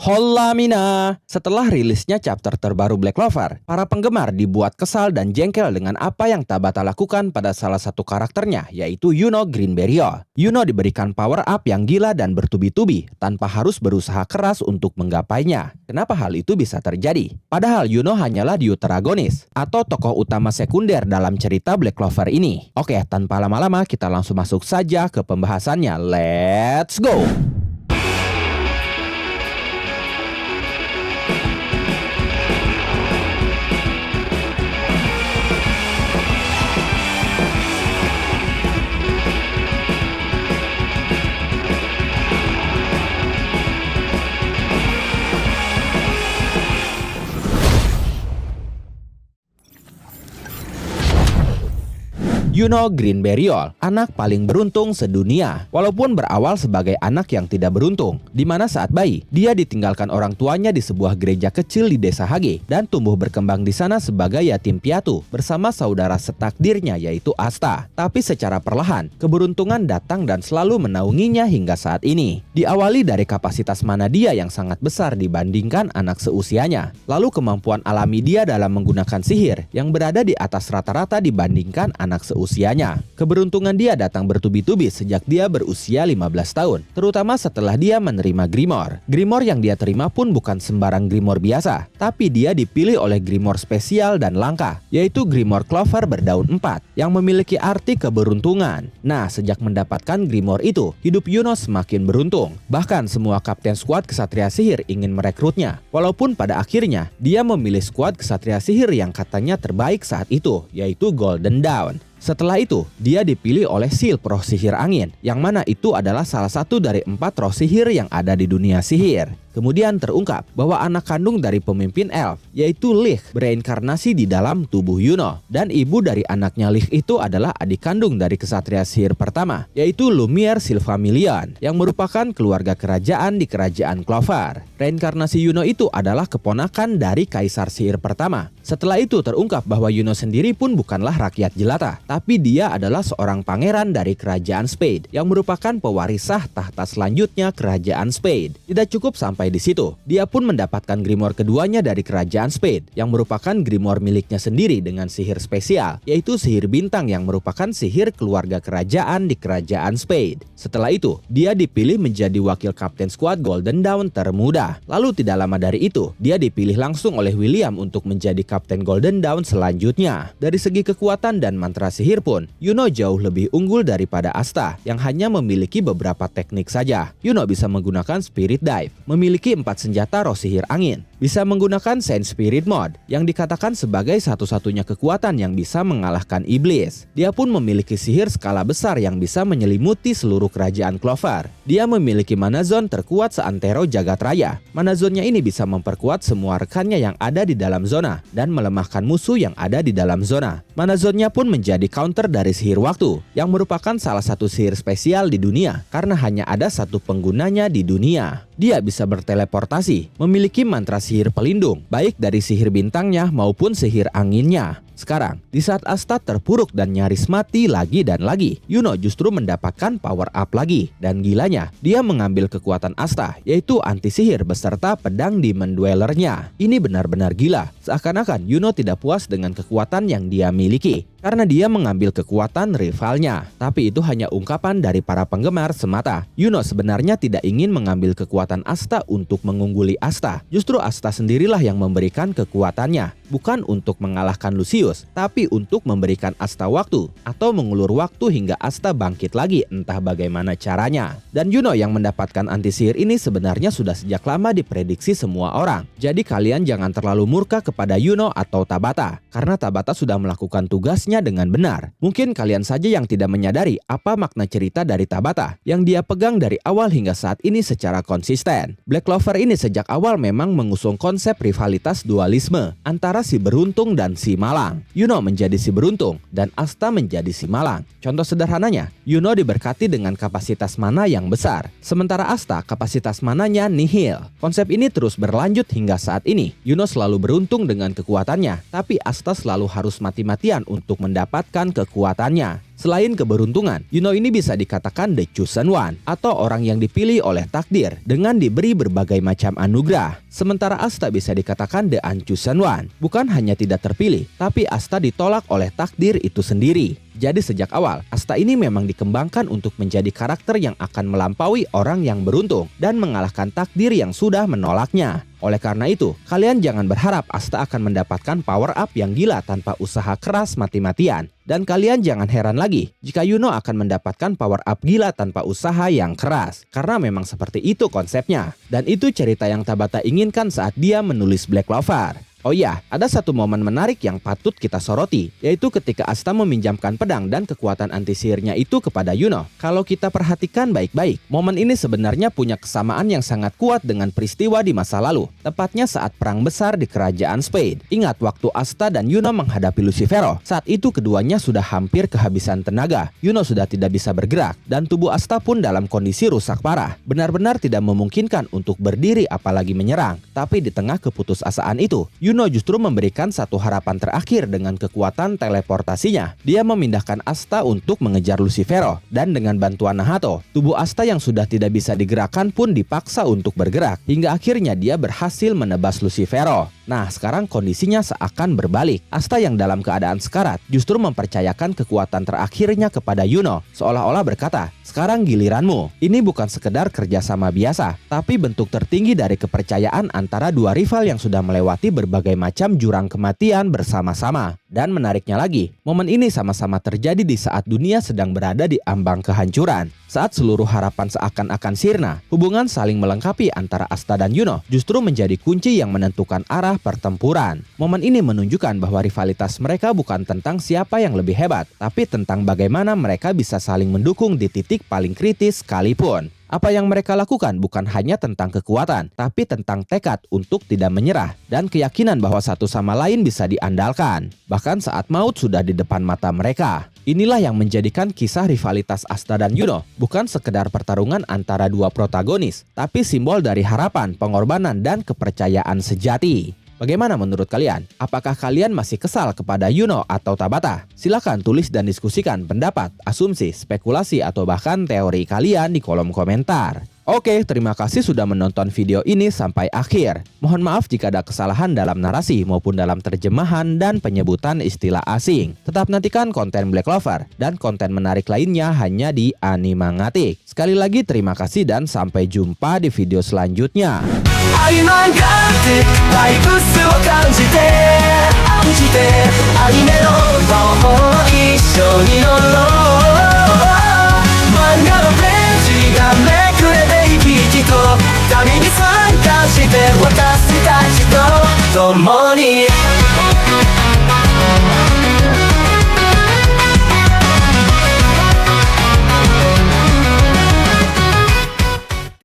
Hola Mina! Setelah rilisnya chapter terbaru Black Clover, para penggemar dibuat kesal dan jengkel dengan apa yang Tabata lakukan pada salah satu karakternya, yaitu Yuno Greenberry-ol. Yuno diberikan power up yang gila dan bertubi-tubi, tanpa harus berusaha keras untuk menggapainya. Kenapa hal itu bisa terjadi? Padahal Yuno hanyalah deuteragonis, atau tokoh utama sekunder dalam cerita Black Clover ini. Oke, tanpa lama-lama kita langsung masuk saja ke pembahasannya. Let's go! Yuno Greenberry-ol, anak paling beruntung sedunia. Walaupun berawal sebagai anak yang tidak beruntung, di mana saat bayi, dia ditinggalkan orang tuanya di sebuah gereja kecil di desa Hage dan tumbuh berkembang di sana sebagai yatim piatu bersama saudara setakdirnya yaitu Asta. Tapi secara perlahan, keberuntungan datang dan selalu menaunginya hingga saat ini. Diawali dari kapasitas mana dia yang sangat besar dibandingkan anak seusianya. Lalu kemampuan alami dia dalam menggunakan sihir yang berada di atas rata-rata dibandingkan anak seusianya. Keberuntungan dia datang bertubi-tubi sejak dia berusia 15 tahun, terutama setelah dia menerima Grimoire. Grimoire yang dia terima pun bukan sembarang Grimoire biasa, tapi dia dipilih oleh Grimoire spesial dan langka, yaitu Grimoire Clover berdaun 4, yang memiliki arti keberuntungan. Nah, sejak mendapatkan Grimoire itu, hidup Yuno semakin beruntung. Bahkan semua kapten skuad kesatria sihir ingin merekrutnya, walaupun pada akhirnya dia memilih skuad kesatria sihir yang katanya terbaik saat itu, yaitu Golden Dawn. Setelah itu, dia dipilih oleh Silph roh sihir angin, yang mana itu adalah salah satu dari 4 roh sihir yang ada di dunia sihir. Kemudian terungkap bahwa anak kandung dari pemimpin elf, yaitu Lich, bereinkarnasi di dalam tubuh Yuno. Dan ibu dari anaknya Lich itu adalah adik kandung dari kesatria sihir pertama, yaitu Lumiere Sylphamilion, yang merupakan keluarga kerajaan di kerajaan Clover. Reinkarnasi Yuno itu adalah keponakan dari kaisar sihir pertama. Setelah itu terungkap bahwa Yuno sendiri pun bukanlah rakyat jelata, tapi dia adalah seorang pangeran dari kerajaan Spade, yang merupakan pewaris sah tahta selanjutnya kerajaan Spade. Tidak cukup sampai di situ, dia pun mendapatkan Grimoire keduanya dari kerajaan Spade, yang merupakan Grimoire miliknya sendiri dengan sihir spesial, yaitu sihir bintang yang merupakan sihir keluarga kerajaan di kerajaan Spade. Setelah itu, dia dipilih menjadi wakil kapten skuad Golden Dawn termuda. Lalu tidak lama dari itu, dia dipilih langsung oleh William untuk menjadi kapten Golden Dawn selanjutnya. Dari segi kekuatan dan mantra sihir pun, Yuno jauh lebih unggul daripada Asta, yang hanya memiliki beberapa teknik saja. Yuno bisa menggunakan Spirit Dive, memiliki 4 senjata roh sihir angin, bisa menggunakan Sense Spirit Mode, yang dikatakan sebagai satu-satunya kekuatan yang bisa mengalahkan iblis. Dia pun memiliki sihir skala besar yang bisa menyelimuti seluruh kerajaan Clover. Dia memiliki mana zone terkuat seantero jagat raya. Mana zone-nya ini bisa memperkuat semua rekannya yang ada di dalam zona, dan melemahkan musuh yang ada di dalam zona. Mana zone-nya pun menjadi counter dari sihir waktu, yang merupakan salah satu sihir spesial di dunia, karena hanya ada satu penggunanya di dunia. Dia bisa berteleportasi, memiliki mantra sihir pelindung, baik dari sihir bintangnya maupun sihir anginnya. Sekarang, di saat Asta terpuruk dan nyaris mati lagi dan lagi, Yuno justru mendapatkan power up lagi. Dan gilanya, dia mengambil kekuatan Asta, yaitu anti sihir beserta pedang Demon Dweller-nya. Ini benar-benar gila, seakan-akan Yuno tidak puas dengan kekuatan yang dia miliki, karena dia mengambil kekuatan rivalnya. Tapi itu hanya ungkapan dari para penggemar semata. Yuno sebenarnya tidak ingin mengambil kekuatan Asta untuk mengungguli Asta. Justru Asta sendirilah yang memberikan kekuatannya, bukan untuk mengalahkan Lucius, tapi untuk memberikan Asta waktu, atau mengulur waktu hingga Asta bangkit lagi, entah bagaimana caranya. Dan Yuno yang mendapatkan anti sihir ini sebenarnya sudah sejak lama diprediksi semua orang. Jadi kalian jangan terlalu murka kepada Yuno atau Tabata, karena Tabata sudah melakukan tugasnya dengan benar. Mungkin kalian saja yang tidak menyadari apa makna cerita dari Tabata yang dia pegang dari awal hingga saat ini secara konsisten. Black Clover ini sejak awal memang mengusung konsep rivalitas dualisme antara si beruntung dan si malang. Yuno menjadi si beruntung dan Asta menjadi si malang. Contoh sederhananya, Yuno diberkati dengan kapasitas mana yang besar, sementara Asta kapasitas mananya nihil. Konsep ini terus berlanjut hingga saat ini. Yuno selalu beruntung dengan kekuatannya, tapi Asta selalu harus mati-matian untuk mendapatkan kekuatannya. Selain keberuntungan, Yuno ini bisa dikatakan the chosen one atau orang yang dipilih oleh takdir dengan diberi berbagai macam anugerah. Sementara Asta bisa dikatakan the unchosen one, bukan hanya tidak terpilih, tapi Asta ditolak oleh takdir itu sendiri. Jadi sejak awal, Asta ini memang dikembangkan untuk menjadi karakter yang akan melampaui orang yang beruntung dan mengalahkan takdir yang sudah menolaknya. Oleh karena itu, kalian jangan berharap Asta akan mendapatkan power up yang gila tanpa usaha keras mati-matian. Dan kalian jangan heran lagi jika Yuno akan mendapatkan power up gila tanpa usaha yang keras. Karena memang seperti itu konsepnya. Dan itu cerita yang Tabata inginkan saat dia menulis Black Clover. Oh iya, ada satu momen menarik yang patut kita soroti, yaitu ketika Asta meminjamkan pedang dan kekuatan anti sihirnya itu kepada Yuno. Kalau kita perhatikan baik-baik, momen ini sebenarnya punya kesamaan yang sangat kuat dengan peristiwa di masa lalu, tepatnya saat perang besar di kerajaan Spade. Ingat waktu Asta dan Yuno menghadapi Lucifero, saat itu keduanya sudah hampir kehabisan tenaga. Yuno sudah tidak bisa bergerak, dan tubuh Asta pun dalam kondisi rusak parah. Benar-benar tidak memungkinkan untuk berdiri apalagi menyerang. Tapi di tengah keputusasaan itu, Yuno justru memberikan satu harapan terakhir dengan kekuatan teleportasinya. Dia memindahkan Asta untuk mengejar Lucifero, dan dengan bantuan Nahato, tubuh Asta yang sudah tidak bisa digerakkan pun dipaksa untuk bergerak, hingga akhirnya dia berhasil menebas Lucifero. Nah, sekarang kondisinya seakan berbalik. Asta yang dalam keadaan sekarat justru mempercayakan kekuatan terakhirnya kepada Yuno, seolah-olah berkata, "Sekarang giliranmu." Ini bukan sekedar kerjasama biasa, tapi bentuk tertinggi dari kepercayaan antara dua rival yang sudah melewati berbagai macam jurang kematian bersama-sama. Dan menariknya lagi, momen ini sama-sama terjadi di saat dunia sedang berada di ambang kehancuran. Saat seluruh harapan seakan-akan sirna, hubungan saling melengkapi antara Asta dan Yuno justru menjadi kunci yang menentukan arah pertempuran. Momen ini menunjukkan bahwa rivalitas mereka bukan tentang siapa yang lebih hebat, tapi tentang bagaimana mereka bisa saling mendukung di titik paling kritis sekalipun. Apa yang mereka lakukan bukan hanya tentang kekuatan, tapi tentang tekad untuk tidak menyerah dan keyakinan bahwa satu sama lain bisa diandalkan, bahkan saat maut sudah di depan mata mereka. Inilah yang menjadikan kisah rivalitas Asta dan Yuno bukan sekedar pertarungan antara dua protagonis, tapi simbol dari harapan, pengorbanan, dan kepercayaan sejati. Bagaimana menurut kalian? Apakah kalian masih kesal kepada Yuno atau Tabata? Silakan tulis dan diskusikan pendapat, asumsi, spekulasi, atau bahkan teori kalian di kolom komentar. Oke, terima kasih sudah menonton video ini sampai akhir. Mohon maaf jika ada kesalahan dalam narasi maupun dalam terjemahan dan penyebutan istilah asing. Tetap nantikan konten Black Clover dan konten menarik lainnya hanya di Animangatik. Sekali lagi terima kasih dan sampai jumpa di video selanjutnya. Kami に参加して私たちと共に